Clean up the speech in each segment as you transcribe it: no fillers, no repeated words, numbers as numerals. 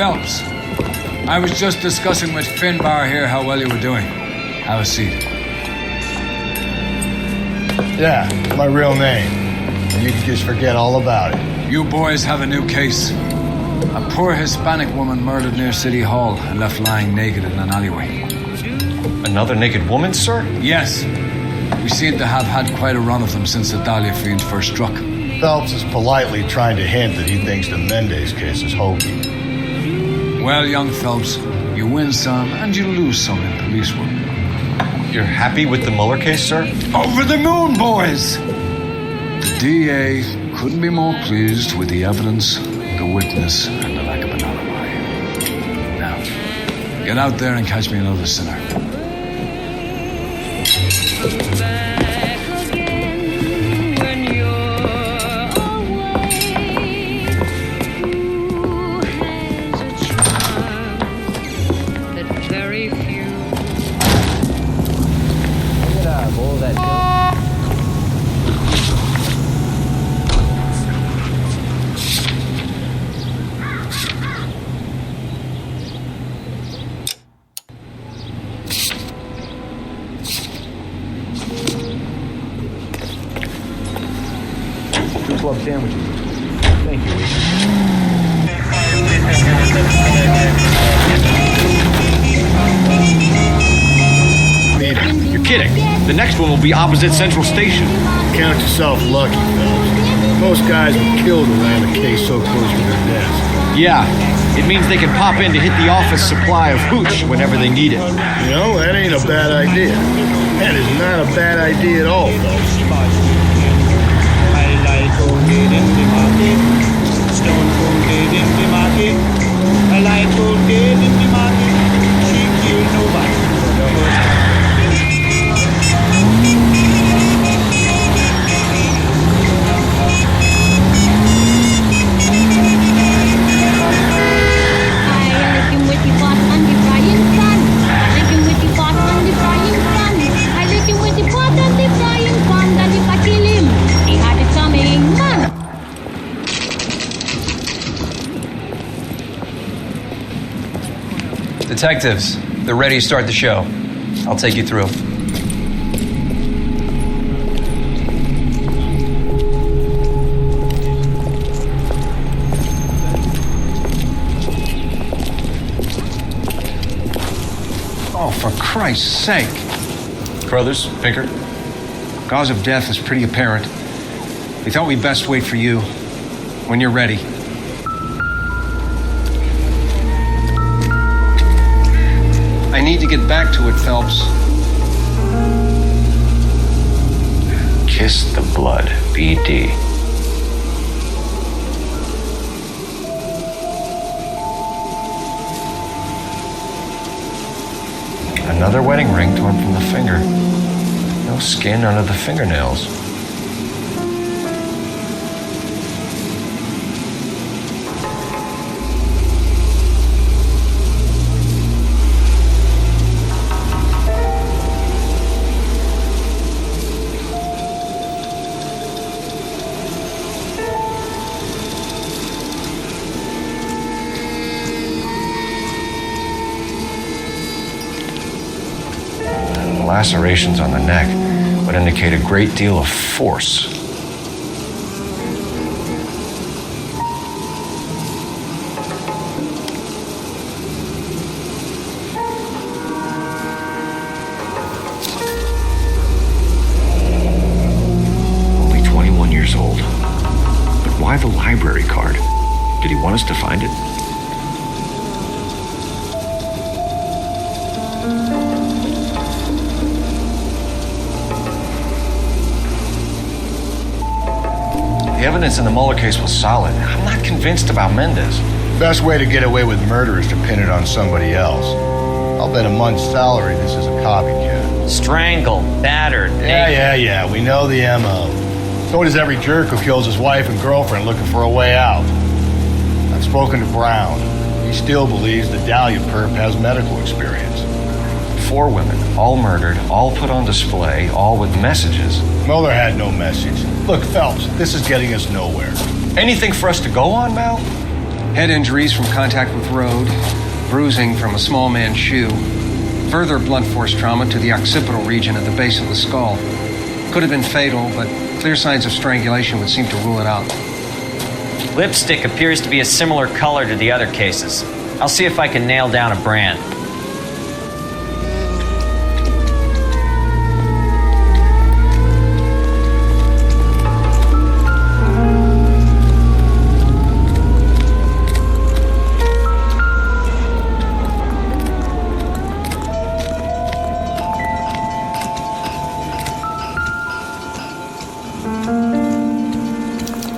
Phelps. I was just discussing with Finbar here how well you were doing. Have a seat. Yeah, my real name. And you can just forget all about it. You boys have a new case. A poor Hispanic woman murdered near City Hall and left lying naked in an alleyway. Another naked woman, sir? Yes. We seem to have had quite a run of them since the Dahlia fiend first struck. Phelps is politely trying to hint that he thinks the Mendez case is hokey. Well, young Phelps, you win some and you lose some in police work. You're happy with the Mueller case, sir? Over the moon, boys! The DA couldn't be more pleased with the evidence, the witness, and the lack of an alibi. Now, get out there and catch me another sinner. Club sandwiches. Thank you, You're kidding. The next one will be opposite Central Station. Count yourself lucky, Phelps. Most guys would kill to land a case so close to their desk. Yeah, it means they can pop in to hit the office supply of hooch whenever they need it. You know, that ain't a bad idea. That is not a bad idea at all, Phelps. Coated in the market, stone coated in the market, a light coated in the market, she killed nobody for the first I lick him with the pot on the frying pan. I lick him with the pot on the frying pan. I lick him with the pot on the frying pan. That if I kill him, he had it coming, man. Detectives, they're ready to start the show. I'll take you through. Oh, for Christ's sake. Carruthers, Pinker. Cause of death is pretty apparent. We thought we'd best wait for you. When you're ready. I need to get back to it, Phelps. Kiss the blood, BD. Another wedding ring torn from the finger. No skin under the fingernails. Lacerations on the neck would indicate a great deal of force. Only 21 years old. But why the library card? Did he want us to find it? The evidence in the Mueller case was solid. I'm not convinced about Mendez. Best way to get away with murder is to pin it on somebody else. I'll bet a month's salary this is a copycat. Strangled, battered, Yeah. We know the M.O. So does every jerk who kills his wife and girlfriend looking for a way out. I've spoken to Brown. He still believes the Dahlia perp has medical experience. 4 women, all murdered, all put on display, all with messages. Mueller had no message. Look, Phelps, this is getting us nowhere. Anything for us to go on, Mal? Head injuries from contact with road, bruising from a small man's shoe, further blunt force trauma to the occipital region at the base of the skull. Could have been fatal, but clear signs of strangulation would seem to rule it out. Lipstick appears to be a similar color to the other cases. I'll see if I can nail down a brand.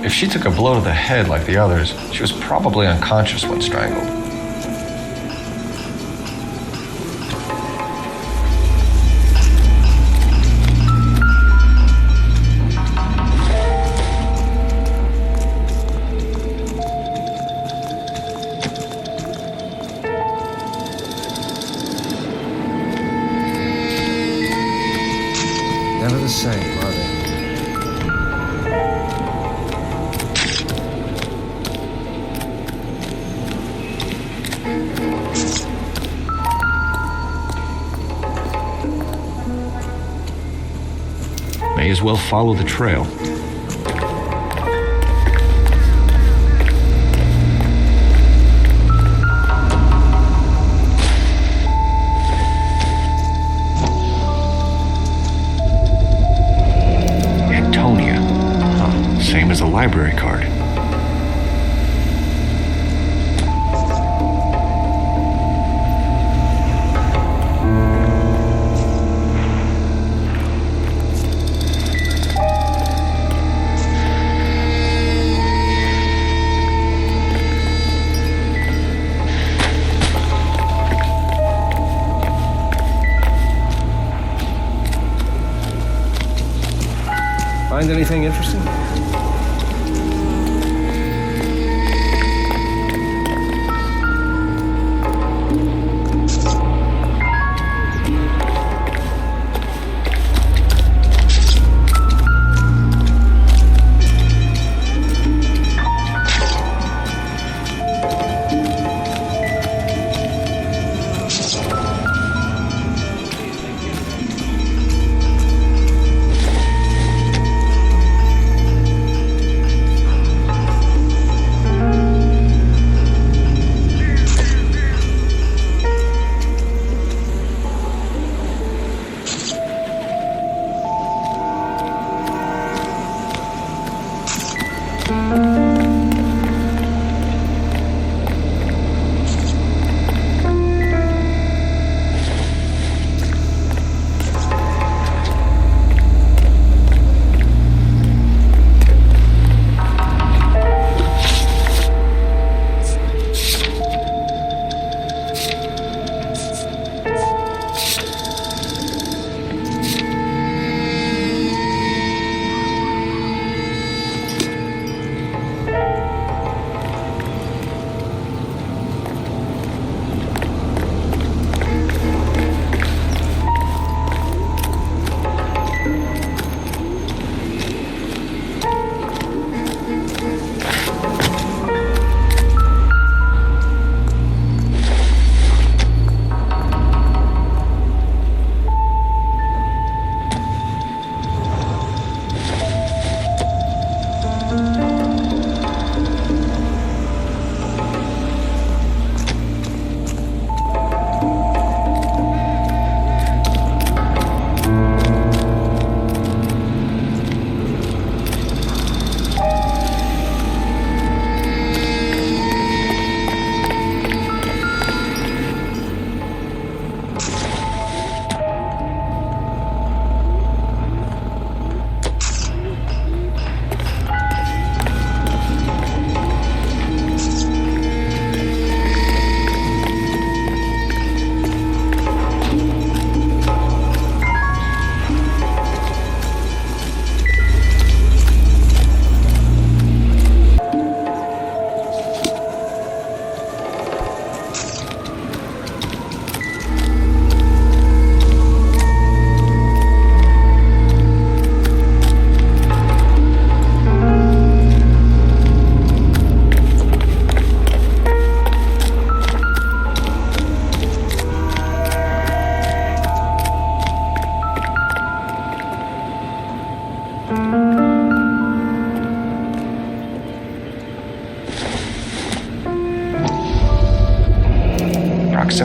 If she took a blow to the head like the others, she was probably unconscious when strangled. Never the same, are they? May as well follow the trail. Antonia. Huh. Same as the library card. Find anything interesting?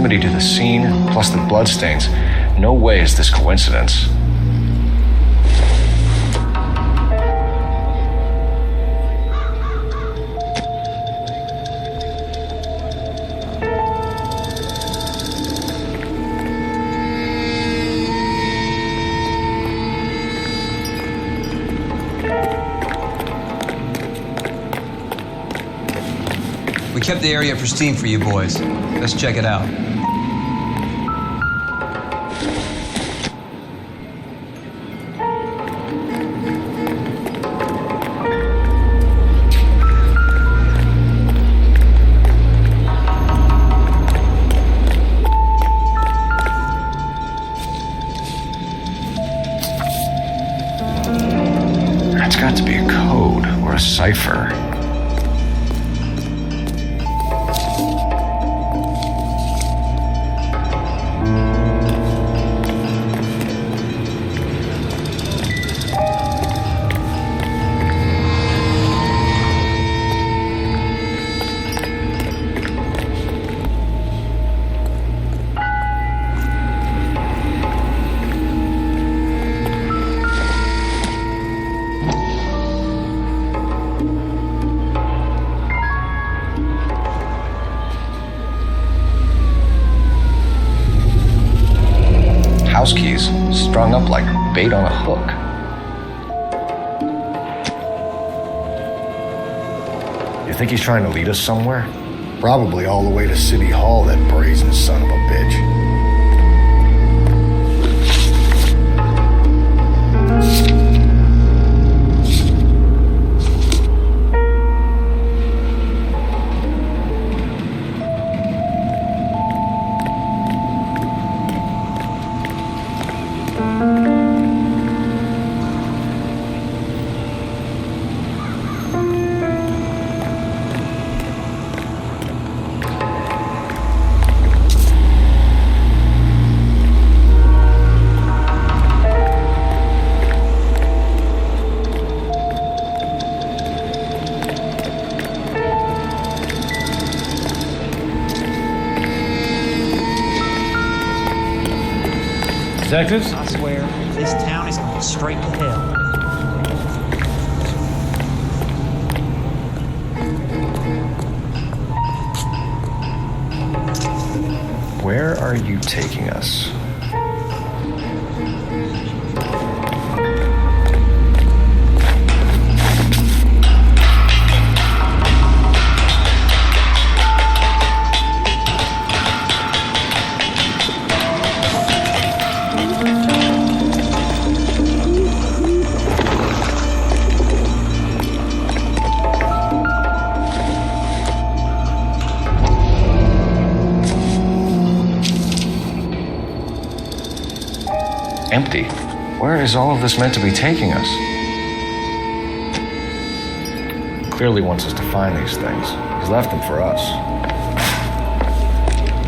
proximity to the scene, plus the bloodstains, no way is this coincidence. We kept the area pristine for you boys. Let's check it out. That's got to be a code or a cipher. House keys strung up like bait on a hook. You think he's trying to lead us somewhere? Probably all the way to City Hall, that brazen son of a bitch. Detectives? I swear, this town is going straight to hell. Where are you taking us? Empty. Where is all of this meant to be taking us? Clearly wants us to find these things. He's left them for us.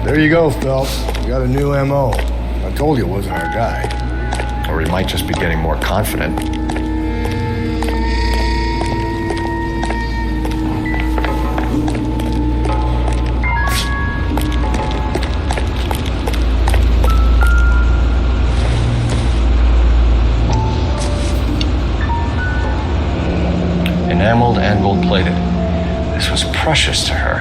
There you go, Phelps. You got a new M.O. I told you it wasn't our guy. Or he might just be getting more confident. Enameled and gold-plated. This was precious to her.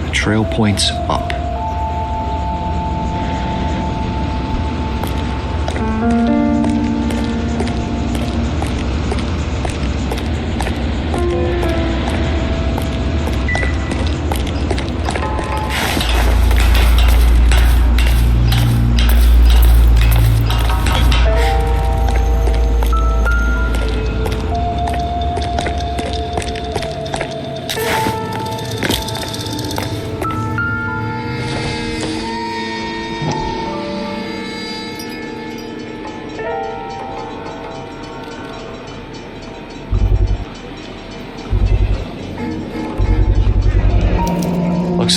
The trail points up.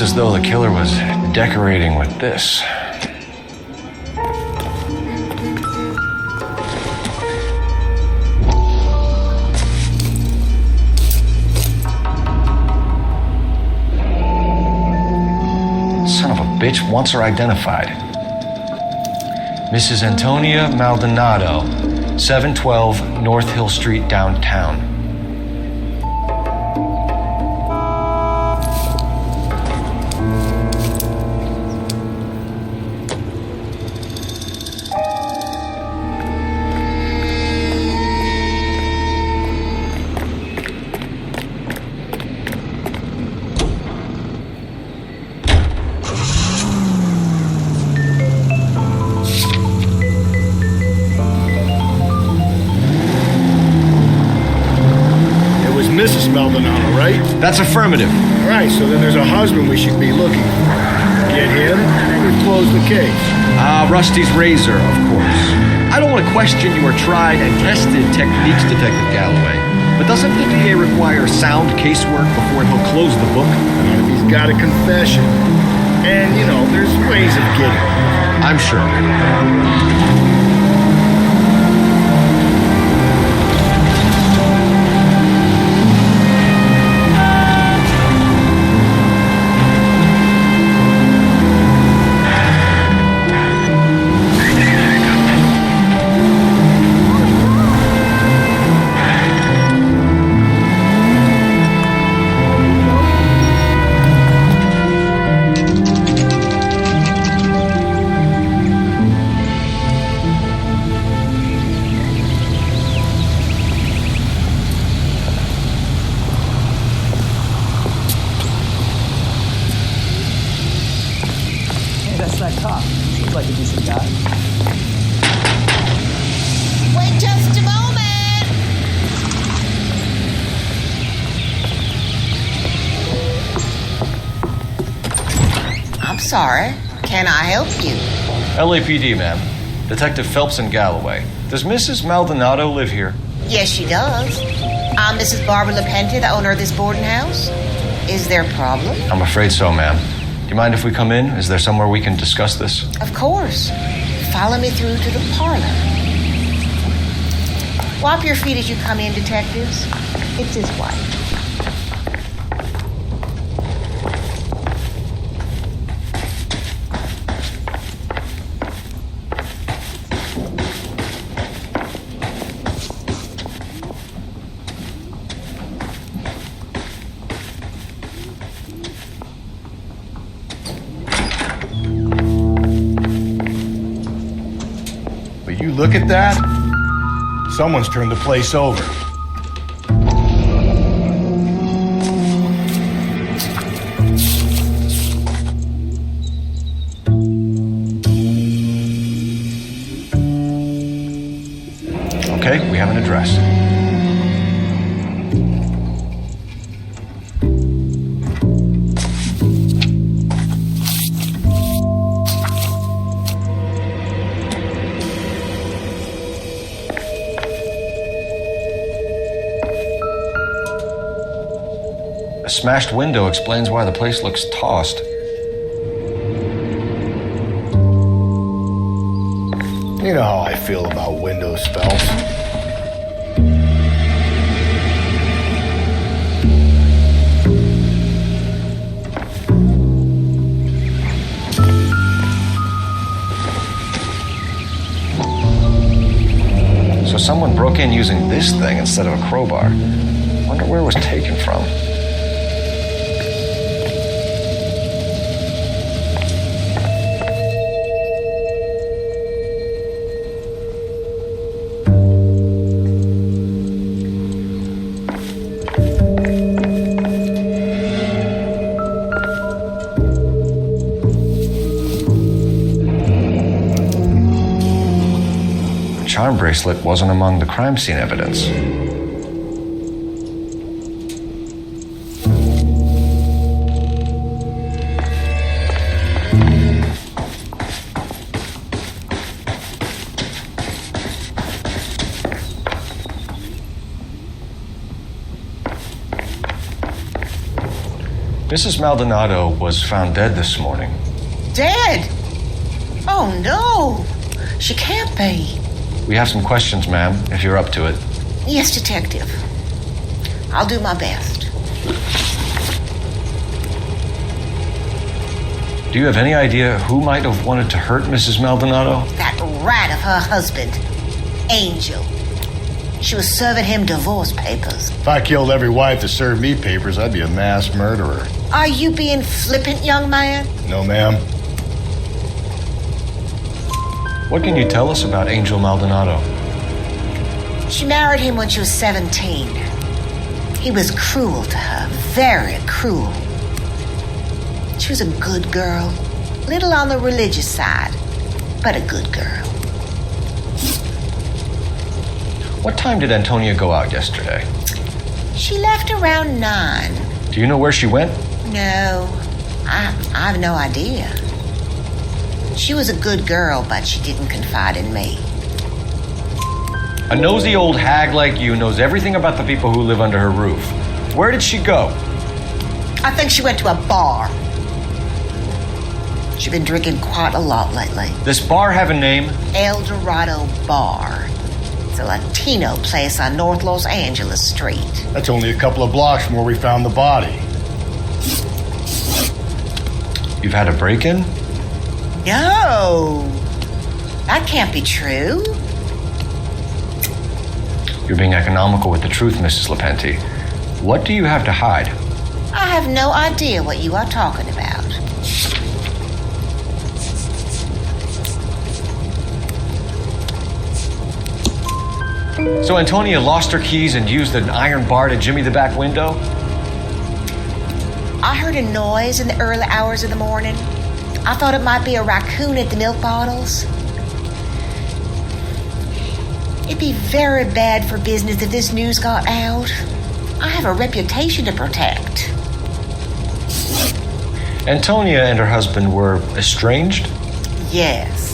Looks as though the killer was decorating with this. Son of a bitch wants her identified. Mrs. Antonia Maldonado, 712 North Hill Street, downtown. Mrs. Maldonado, right? That's affirmative. All right, so then there's a husband we should be looking for. Get him, and we've closed the case. Rusty's razor, of course. I don't want to question your tried and tested techniques, Detective Galloway. But doesn't the DA require sound casework before he'll close the book? If he's got a confession. And, you know, there's ways of getting it. I'm sure. Sorry. Can I help you? LAPD, ma'am. Detective Phelps and Galloway. Does Mrs. Maldonado live here? Yes, she does. I'm Mrs. Barbara LaPente, the owner of this boarding house. Is there a problem? I'm afraid so, ma'am. Do you mind if we come in? Is there somewhere we can discuss this? Of course. Follow me through to the parlor. Wipe your feet as you come in, detectives. It's his wife. Look at that. Someone's turned the place over. Okay, we have an address. A smashed window explains why the place looks tossed. You know how I feel about windows, Phelps. So someone broke in using this thing instead of a crowbar. Wonder where it was taken from. Charm bracelet wasn't among the crime scene evidence. Mrs. Maldonado was found dead this morning. Dead? Oh, no. She can't be. We have some questions, ma'am, if you're up to it. Yes, Detective. I'll do my best. Do you have any idea who might have wanted to hurt Mrs. Maldonado? That rat of her husband, Angel. She was serving him divorce papers. If I killed every wife that served me papers, I'd be a mass murderer. Are you being flippant, young man? No, ma'am. What can you tell us about Angel Maldonado? She married him when she was 17. He was cruel to her, very cruel. She was a good girl, little on the religious side, but a good girl. What time did Antonia go out yesterday? She left around 9. Do you know where she went? No, I have no idea. She was a good girl, but she didn't confide in me. A nosy old hag like you knows everything about the people who live under her roof. Where did she go? I think she went to a bar. She's been drinking quite a lot lately. This bar have a name? El Dorado Bar. It's a Latino place on North Los Angeles Street. That's only a couple of blocks from where we found the body. You've had a break-in? No. That can't be true. You're being economical with the truth, Mrs. Lepenti. What do you have to hide? I have no idea what you are talking about. So Antonia lost her keys and used an iron bar to jimmy the back window? I heard a noise in the early hours of the morning. I thought it might be a raccoon at the milk bottles. It'd be very bad for business if this news got out. I have a reputation to protect. Antonia and her husband were estranged? Yes.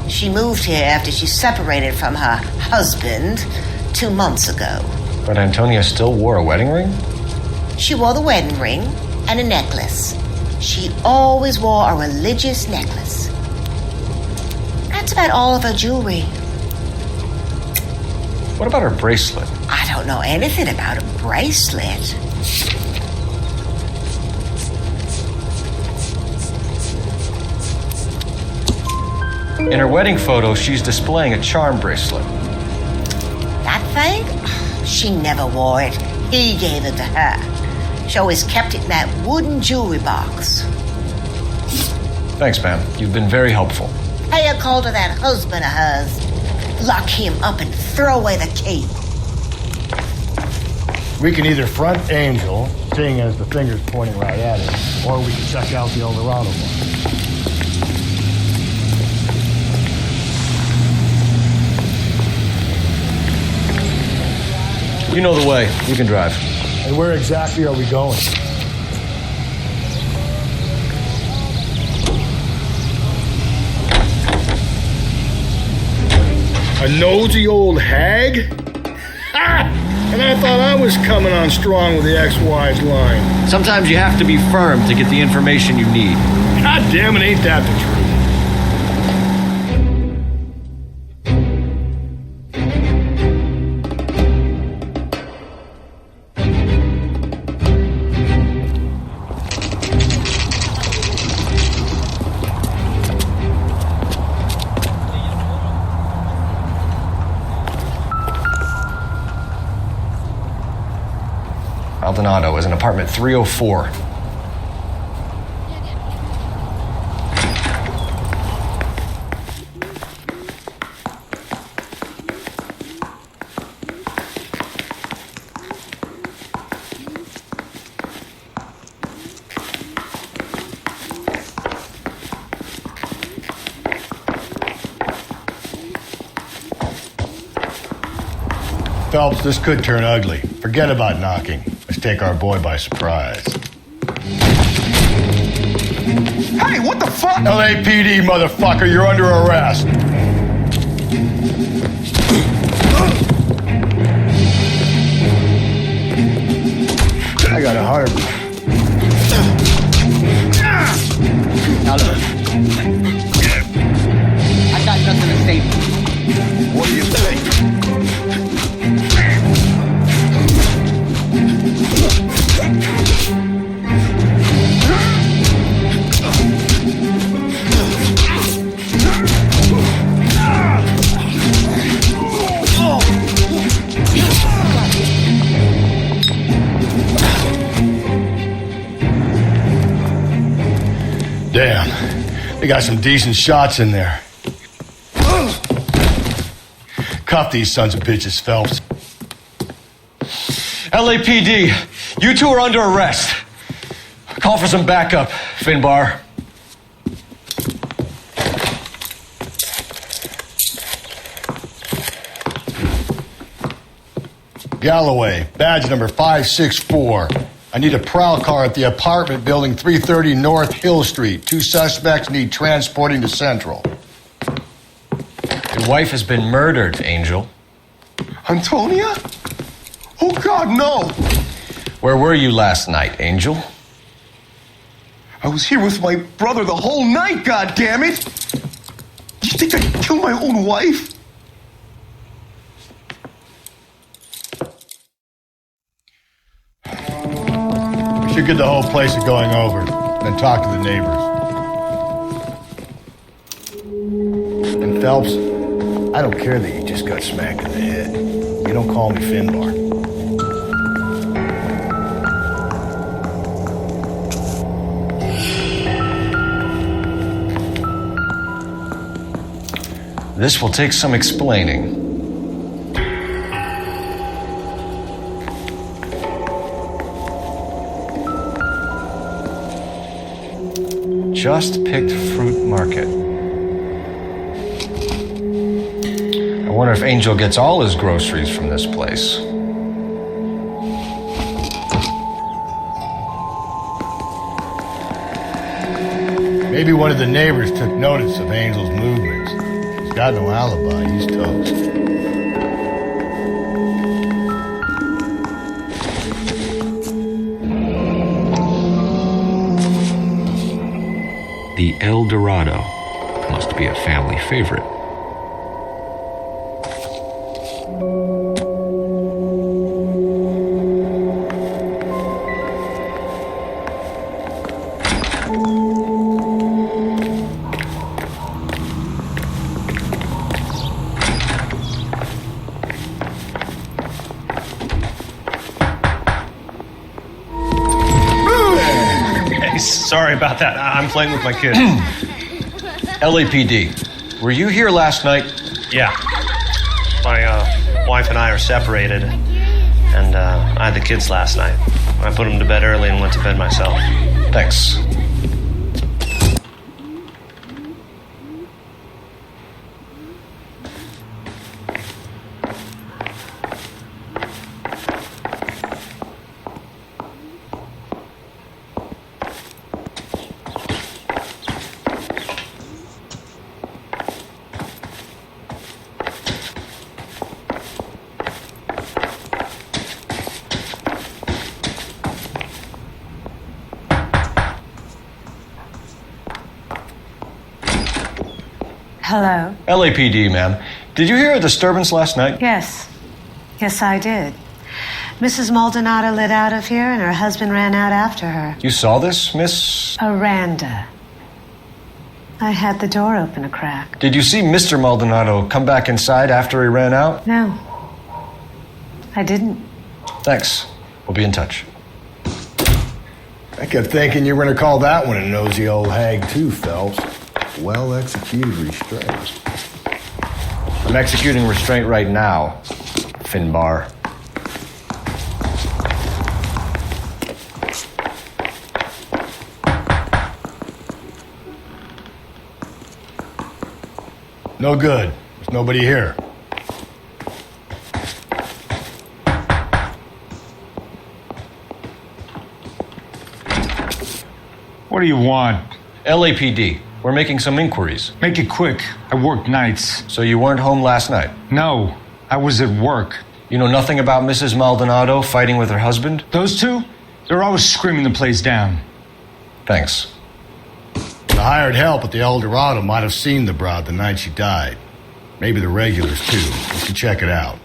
She moved here after she separated from her husband 2 months ago. But Antonia still wore a wedding ring? She wore the wedding ring and a necklace. She always wore a religious necklace. That's about all of her jewelry. What about her bracelet? I don't know anything about a bracelet. In her wedding photo, she's displaying a charm bracelet. That thing? She never wore it. He gave it to her. She always kept it in that wooden jewelry box. Thanks, ma'am. You've been very helpful. Pay a call to that husband of hers. Lock him up and throw away the key. We can either front Angel, seeing as the finger's pointing right at him, or we can check out the El Dorado one. You know the way. You can drive. And where exactly are we going? A nosy old hag? Ha! And I thought I was coming on strong with the ex-wife's line. Sometimes you have to be firm to get the information you need. God damn it, ain't that the truth? Maldonado is in apartment 304. Phelps, this could turn ugly. Forget about knocking. Let's take our boy by surprise. Hey, what the fuck? LAPD, motherfucker, you're under arrest. I got a heart. Now look. I got nothing to say to you. What do you think? Damn, they got some decent shots in there. Cuff these sons of bitches, Phelps. LAPD, you two are under arrest. Call for some backup, Finbar. Galloway, badge number 564. I need a prowl car at the apartment building 330 North Hill Street. 2 suspects need transporting to Central. Your wife has been murdered, Angel. Antonia? Oh, God, no. Where were you last night, Angel? I was here with my brother the whole night, goddammit! You think I'd kill my own wife? We should get the whole place a going over, then talk to the neighbors. And Phelps, I don't care that you just got smacked in the head. You don't call me Finbar. This will take some explaining. Just picked fruit market. I wonder if Angel gets all his groceries from this place. Maybe one of the neighbors took notice of Angel's movements. He's got no alibi. He's toast. The El Dorado must be a family favorite. Sorry about that. I'm playing with my kid. LAPD, were you here last night? Yeah. My wife and I are separated, and I had the kids last night. I put them to bed early and went to bed myself. Thanks. Hello? LAPD, ma'am. Did you hear a disturbance last night? Yes. Yes, I did. Mrs. Maldonado lit out of here and her husband ran out after her. You saw this, Miss? Aranda. I had the door open a crack. Did you see Mr. Maldonado come back inside after he ran out? No. I didn't. Thanks. We'll be in touch. I kept thinking you were going to call that one a nosy old hag too, Phelps. Well executed restraint. I'm executing restraint right now, Finbar. No good. There's nobody here. What do you want? LAPD. We're making some inquiries. Make it quick. I work nights. So you weren't home last night? No, I was at work. You know nothing about Mrs. Maldonado fighting with her husband? Those two? They're always screaming the place down. Thanks. The hired help at the El Dorado might have seen the broad the night she died. Maybe the regulars, too. We should check it out.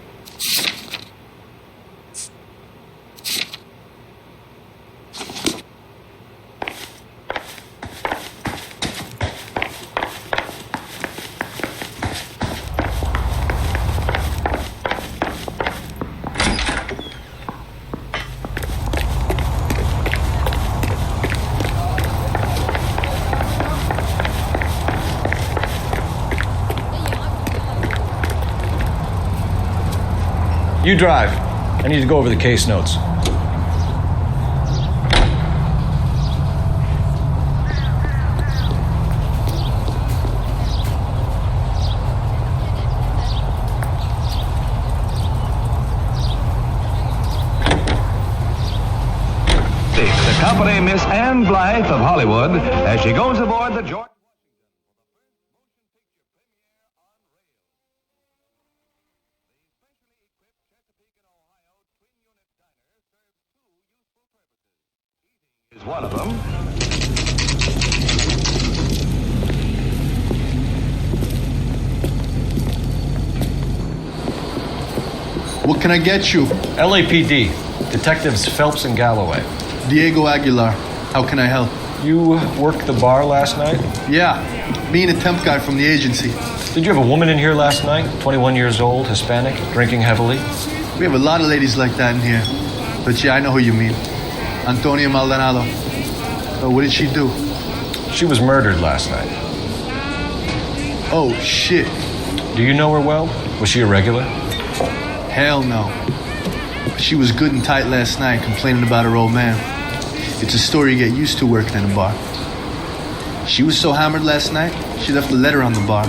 You drive. I need to go over the case notes. Accompany Miss Anne Blythe of Hollywood as she goes aboard the George. Is one of them. What can I get you? LAPD. Detectives Phelps and Galloway. Diego Aguilar. How can I help? You worked the bar last night? Yeah. Me and a temp guy from the agency. Did you have a woman in here last night? 21 years old, Hispanic, drinking heavily? We have a lot of ladies like that in here. But yeah, I know who you mean. Antonia Maldonado. Oh, what did she do? She was murdered last night. Oh, shit. Do you know her well? Was she a regular? Hell no. She was good and tight last night, complaining about her old man. It's a story you get used to working in a bar. She was so hammered last night, she left a letter on the bar.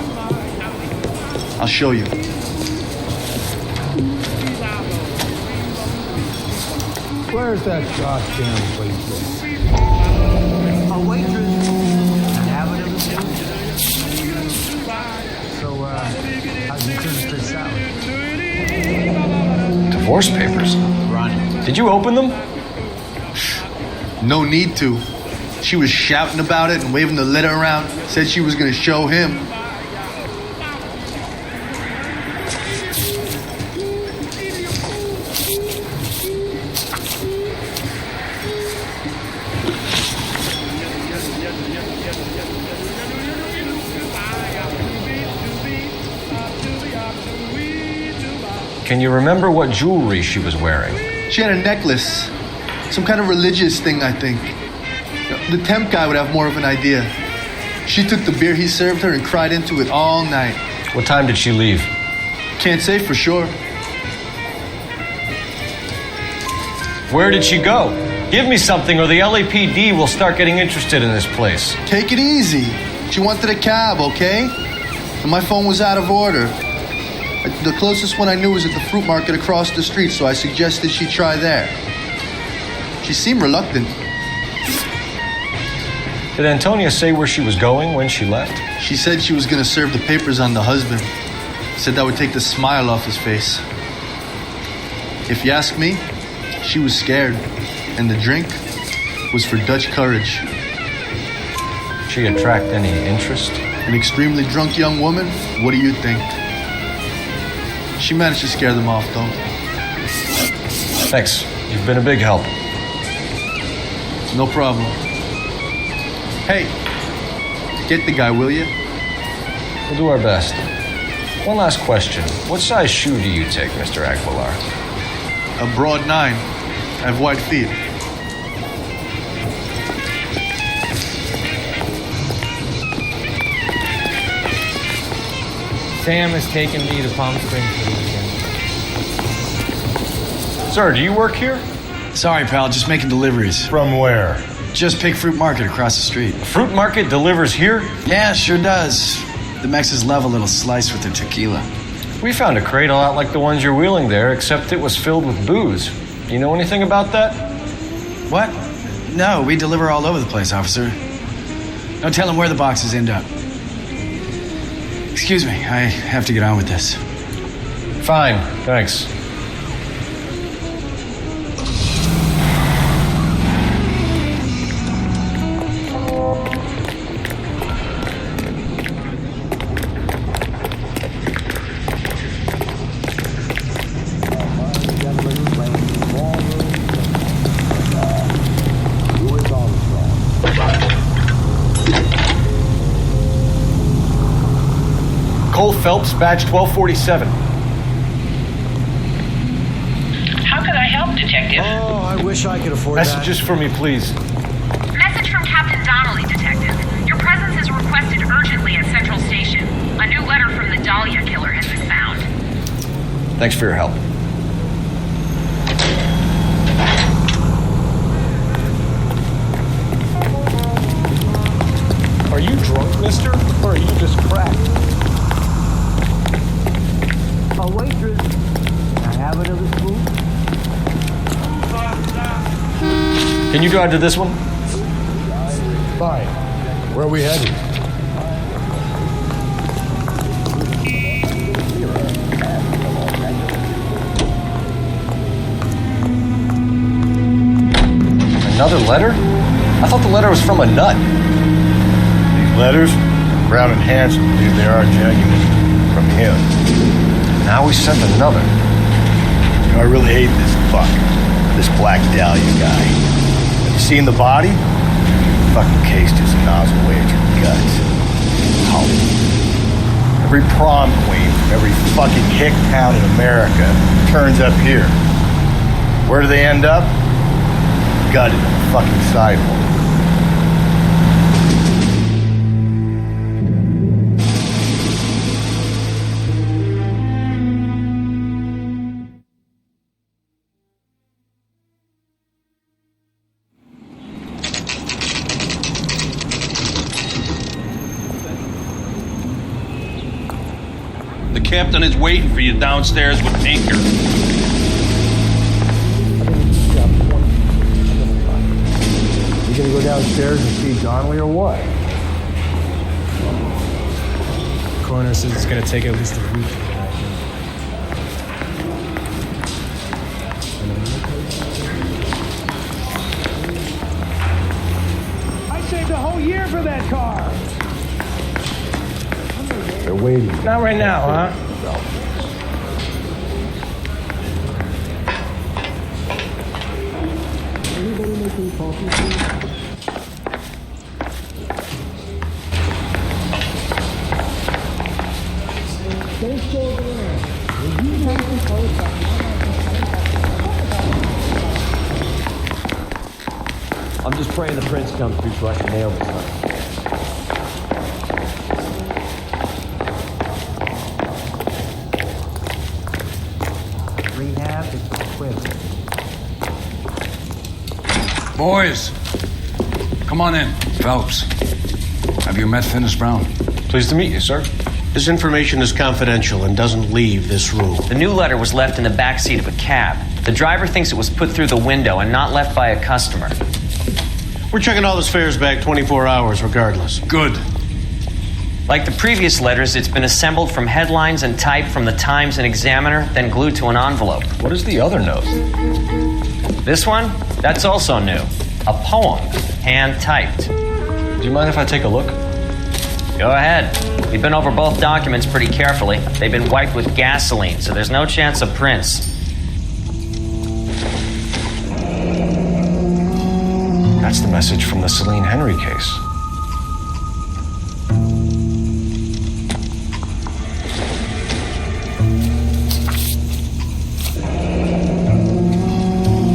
I'll show you. Where's that goddamn waitress? A waitress. An avid of the So, how'd you turn this place out? Divorce papers? Ronnie. Did you open them? No need to. She was shouting about it and waving the letter around. Said she was going to show him. Can you remember what jewelry she was wearing? She had a necklace. Some kind of religious thing, I think. The temp guy would have more of an idea. She took the beer he served her and cried into it all night. What time did she leave? Can't say for sure. Where did she go? Give me something or the LAPD will start getting interested in this place. Take it easy. She wanted a cab, okay? And my phone was out of order. The closest one I knew was at the fruit market across the street, so I suggested she try there. She seemed reluctant. Did Antonia say where she was going when she left? She said she was going to serve the papers on the husband. Said that would take the smile off his face. If you ask me, she was scared. And the drink was for Dutch courage. She attract any interest? An extremely drunk young woman? What do you think? She managed to scare them off, though. Thanks. You've been a big help. No problem. Hey, get the guy, will you? We'll do our best. One last question. What size shoe do you take, Mr. Aguilar? A broad 9. I have wide feet. Sam has taken me to Palm Springs for the weekend. Sir, do you work here? Sorry, pal, just making deliveries. From where? Just Pig Fruit Market across the street. The fruit market delivers here? Yeah, sure does. The Mexes love a little slice with their tequila. We found a crate a lot like the ones you're wheeling there, except it was filled with booze. You know anything about that? What? No, we deliver all over the place, officer. Don't tell them where the boxes end up. Excuse me, I have to get on with this. Fine, thanks. Cole Phelps, badge 1247. How can I help, Detective? Oh, I wish I could afford Messages for me, please. Message from Captain Donnelly, Detective. Your presence is requested urgently at Central Station. A new letter from the Dahlia killer has been found. Thanks for your help. Are you drunk, mister? Or are you just cracked? A waitress. Can I have another spoon? Can you drive to this one? Fine. Where are we headed? Another letter? I thought the letter was from a nut. These letters, Brown and Hanson believe they are genuine from him. Now we sent another. You know, I really hate this fuck. This Black Dahlia guy. Have you seen the body? Fucking case just nozzle away at your guts. Hollywood. Every prom queen from every fucking hick town in America turns up here. Where do they end up? Gutted on the fucking sidewalk. The captain is waiting for you downstairs with Pinker. You gonna go downstairs and see Donnelly or what? Coroner says it's gonna take at least a week. I saved a whole year for that car. They're waiting. Not right now, huh? Anybody making coffee, please? Don't go there. Will you have to close that? I'm just praying the prince comes through so I can nail this one. Rehab is quick. Boys, come on in. Phelps, have you met Finis Brown? Pleased to meet you, sir. This information is confidential and doesn't leave this room. The new letter was left in the back seat of a cab. The driver thinks it was put through the window and not left by a customer. We're checking all his fares back 24 hours regardless. Good. Like the previous letters, it's been assembled from headlines and typed from the Times and Examiner, then glued to an envelope. What is the other note? This one? That's also new. A poem, hand-typed. Do you mind if I take a look? Go ahead. We've been over both documents pretty carefully. They've been wiped with gasoline, so there's no chance of prints. That's the message from the Celine Henry case.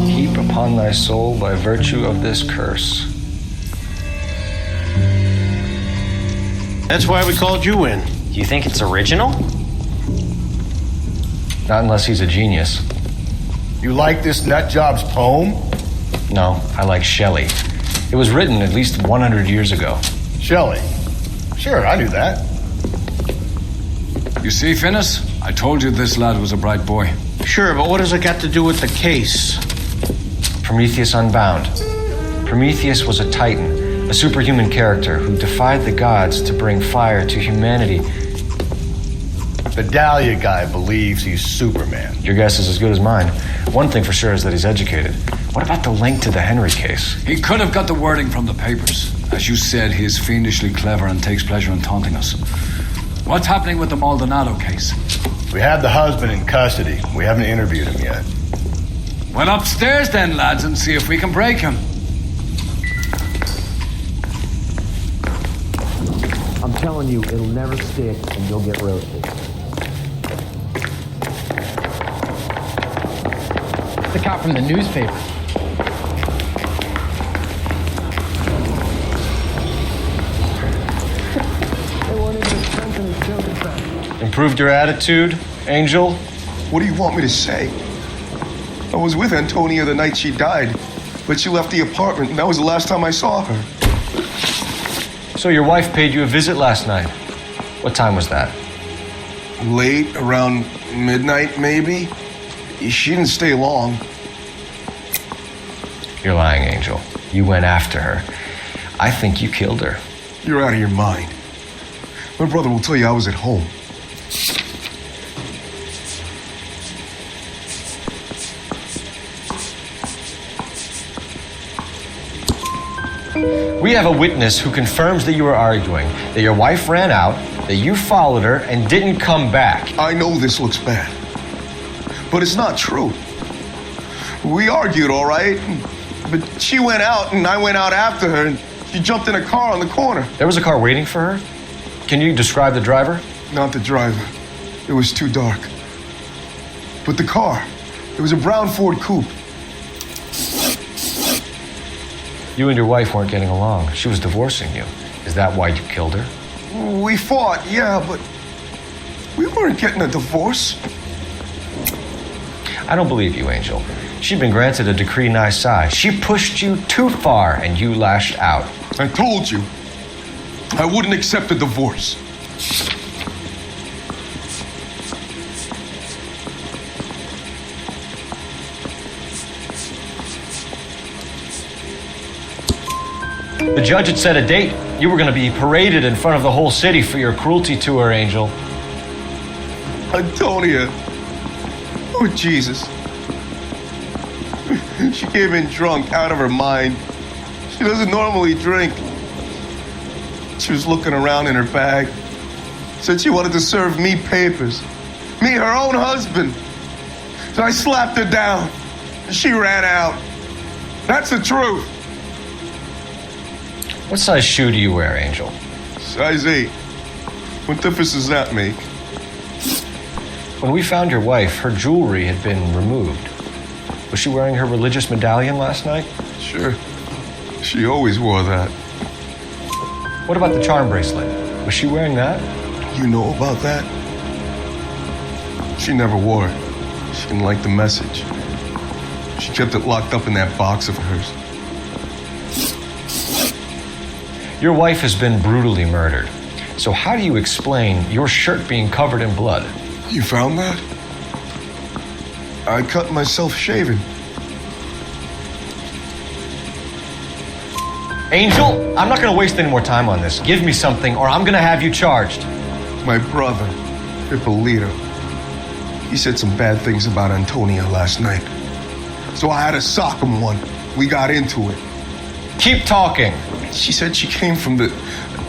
Heap upon thy soul by virtue of this curse. That's why we called you in. Do you think it's original? Not unless he's a genius. You like this nutjob's poem? No, I like Shelley. It was written at least 100 years ago. Shelley? Sure, I knew that. You see, Finis? I told you this lad was a bright boy. Sure, but what has it got to do with the case? Prometheus Unbound. Prometheus was a titan, a superhuman character who defied the gods to bring fire to humanity. The Dahlia guy believes he's Superman. Your guess is as good as mine. One thing for sure is that he's educated. What about the link to the Henry case? He could have got the wording from the papers. As you said, he is fiendishly clever and takes pleasure in taunting us. What's happening with the Maldonado case? We have the husband in custody. We haven't interviewed him yet. Well, upstairs then, lads, and see if we can break him. I'm telling you, it'll never stick and you'll get roasted. The cop from the newspaper. Improved your attitude, Angel? What do you want me to say? I was with Antonia the night she died, but she left the apartment, and that was the last time I saw her. So your wife paid you a visit last night. What time was that? Late, around midnight, maybe. She didn't stay long. You're lying, Angel. You went after her. I think you killed her. You're out of your mind. My brother will tell you I was at home. We have a witness who confirms that you were arguing, that your wife ran out, that you followed her, and didn't come back. I know this looks bad, but it's not true. We argued, all right, but she went out and I went out after her, and she jumped in a car on the corner. There was a car waiting for her? Can you describe the driver? Not the driver. It was too dark. But the car, it was a brown Ford coupe. You and your wife weren't getting along. She was divorcing you. Is that why you killed her? We fought, yeah, but we weren't getting a divorce. I don't believe you, Angel. She'd been granted a decree nisi. She pushed you too far and you lashed out. I told you I wouldn't accept a divorce. The judge had set a date. You were going to be paraded in front of the whole city for your cruelty to her, Angel. Antonia. Oh, Jesus. She came in drunk, out of her mind. She doesn't normally drink. She was looking around in her bag. Said she wanted to serve me papers. Me, her own husband. So I slapped her down. She ran out. That's the truth. What size shoe do you wear, Angel? Size 8. What difference does that make? When we found your wife, her jewelry had been removed. Was she wearing her religious medallion last night? Sure. She always wore that. What about the charm bracelet? Was she wearing that? You know about that? She never wore it. She didn't like the message. She kept it locked up in that box of hers. Your wife has been brutally murdered. So how do you explain your shirt being covered in blood? You found that? I cut myself shaving. Angel, I'm not going to waste any more time on this. Give me something or I'm going to have you charged. My brother, Ippolito, he said some bad things about Antonia last night. So I had to sock him one. We got into it. Keep talking. She said she came from the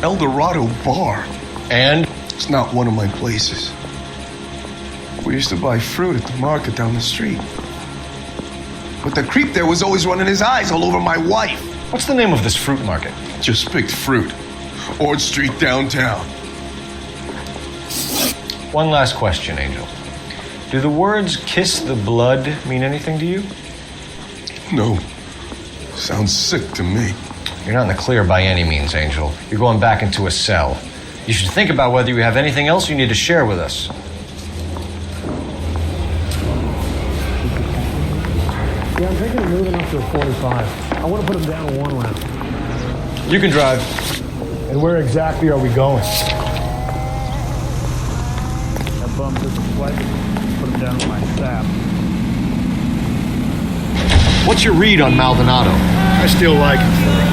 El Dorado bar. And? It's not one of my places. We used to buy fruit at the market down the street. But the creep there was always running his eyes all over my wife. What's the name of this fruit market? Just picked fruit. Ord Street downtown. One last question, Angel. Do the words kiss the blood mean anything to you? No. Sounds sick to me. You're not in the clear by any means, Angel. You're going back into a cell. You should think about whether you have anything else you need to share with us. Yeah, I'm thinking of moving up to a 45. I want to put him down to one lap. You can drive. And where exactly are we going? That bum took a swipe. Put him down with my staff. What's your read on Maldonado? I still like him for it.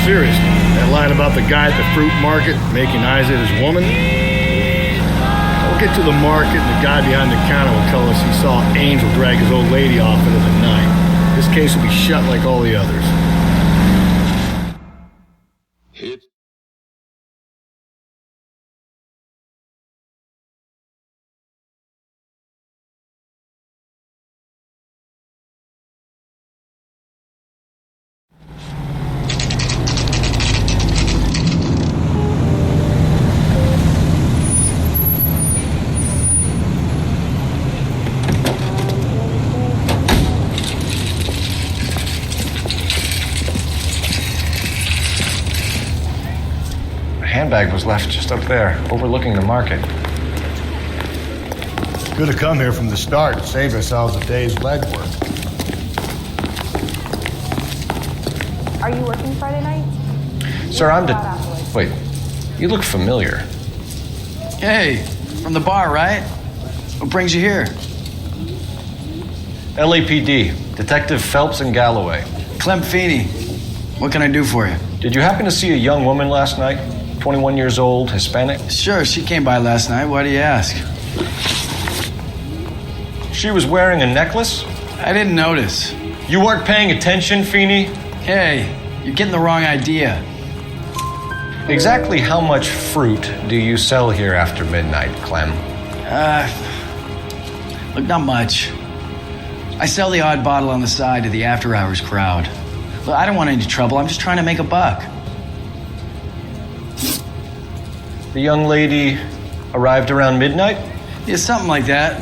Seriously, that line about the guy at the fruit market making eyes at his woman? We'll get to the market and the guy behind the counter will tell us he saw Angel drag his old lady off into the night. This case will be shut like all the others. handbag was left just up there, overlooking the market. Could have come here from the start and saved ourselves a day's legwork. Are you working Friday night? Sir, Wait, you look familiar. Hey, from the bar, right? What brings you here? LAPD, Detective Phelps and Galloway. Clem Feeney. What can I do for you? Did you happen to see a young woman last night? 21 years old, Hispanic? Sure, she came by last night. Why do you ask? She was wearing a necklace? I didn't notice. You weren't paying attention, Feeney? Hey, you're getting the wrong idea. Exactly how much fruit do you sell here after midnight, Clem? Look, not much. I sell the odd bottle on the side to the after-hours crowd. Look, I don't want any trouble. I'm just trying to make a buck. The young lady arrived around midnight? Yeah, something like that.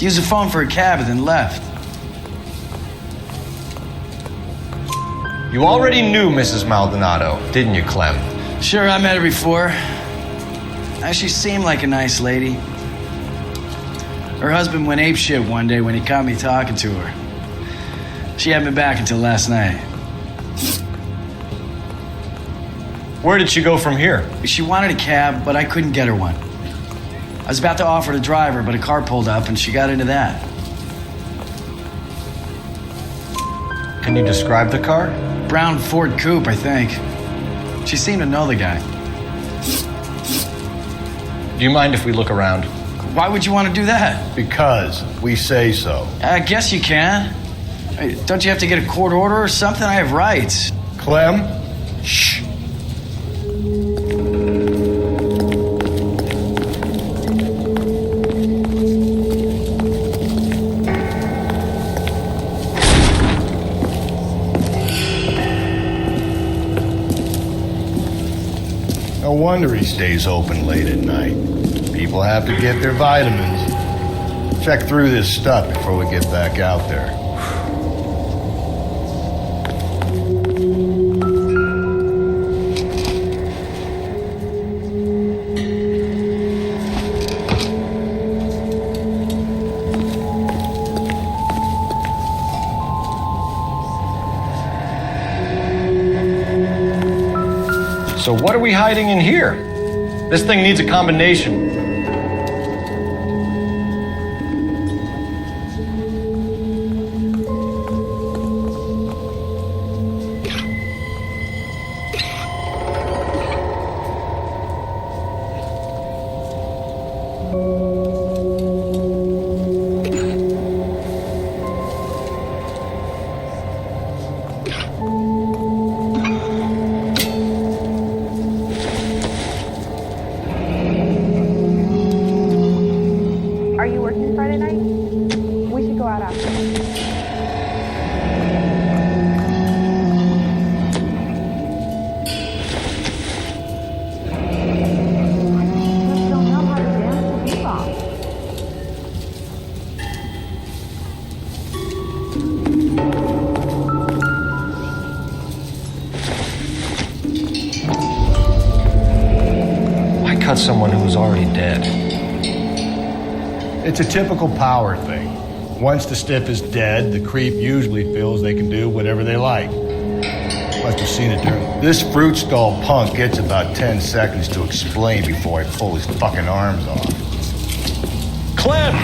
Used the phone for a cab and then left. You already knew Mrs. Maldonado, didn't you, Clem? Sure, I met her before. She seemed like a nice lady. Her husband went apeshit one day when he caught me talking to her. She hadn't been back until last night. Where did she go from here? She wanted a cab, but I couldn't get her one. I was about to offer to drive her, but a car pulled up and she got into that. Can you describe the car? Brown Ford Coupe, I think. She seemed to know the guy. Do you mind if we look around? Why would you want to do that? Because we say so. I guess you can. Hey, don't you have to get a court order or something? I have rights. Clem? Shh. No wonder he stays open late at night. People have to get their vitamins. Check through this stuff before we get back out there. So what are we hiding in here? This thing needs a combination. Are you working Friday night? We should go out after. Just don't know how to dance the bebop. Why cut someone who was already dead? It's a typical power thing. Once the stiff is dead, the creep usually feels they can do whatever they like. Must have seen it during. This fruit stall punk gets about 10 seconds to explain before I pull his fucking arms off. Clem!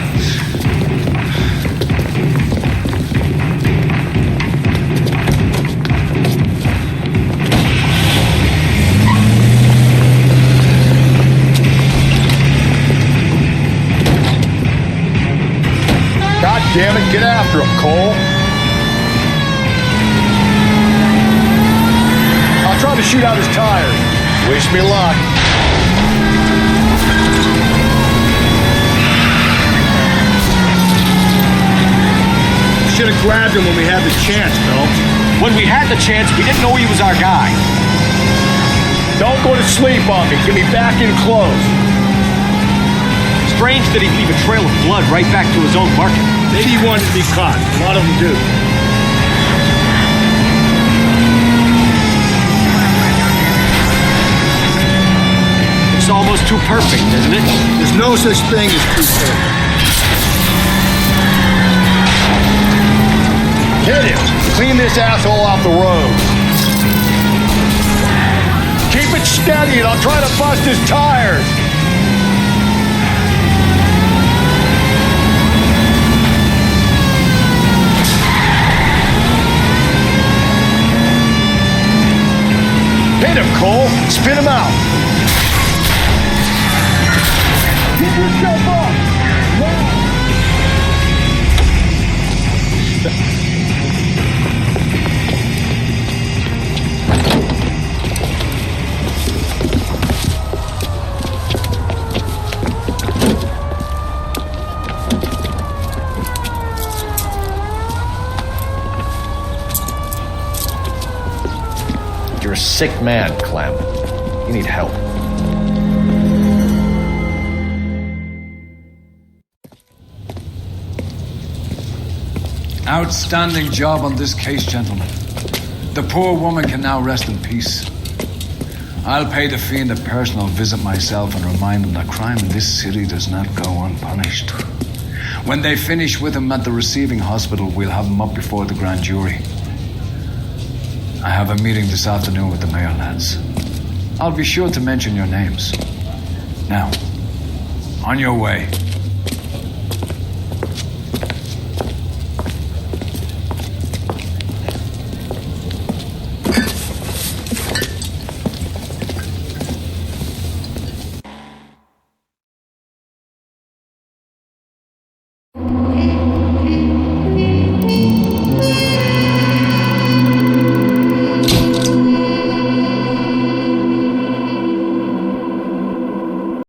God damn it, get after him, Cole. I'll try to shoot out his tires. Wish me luck. Should have grabbed him when we had the chance, Phelps. When we had the chance, we didn't know he was our guy. Don't go to sleep on me. Get me back in close. Strange that he'd leave a trail of blood right back to his own market. Maybe he wanted to be caught. A lot of them do. almost too perfect, isn't it? There's no such thing as too perfect. Hit him! Clean this asshole off the road. Keep it steady and I'll try to bust his tires. Hit him, Cole. Spin him out. Get yourself up. You're a sick man, Clem. You need help. Outstanding job on this case, gentlemen. The poor woman can now rest in peace. I'll pay the fiend a personal visit myself and remind him that crime in this city does not go unpunished. When they finish with him at the receiving hospital, we'll have him up before the grand jury. I have a meeting this afternoon with the mayor, lads. I'll be sure to mention your names. Now, on your way.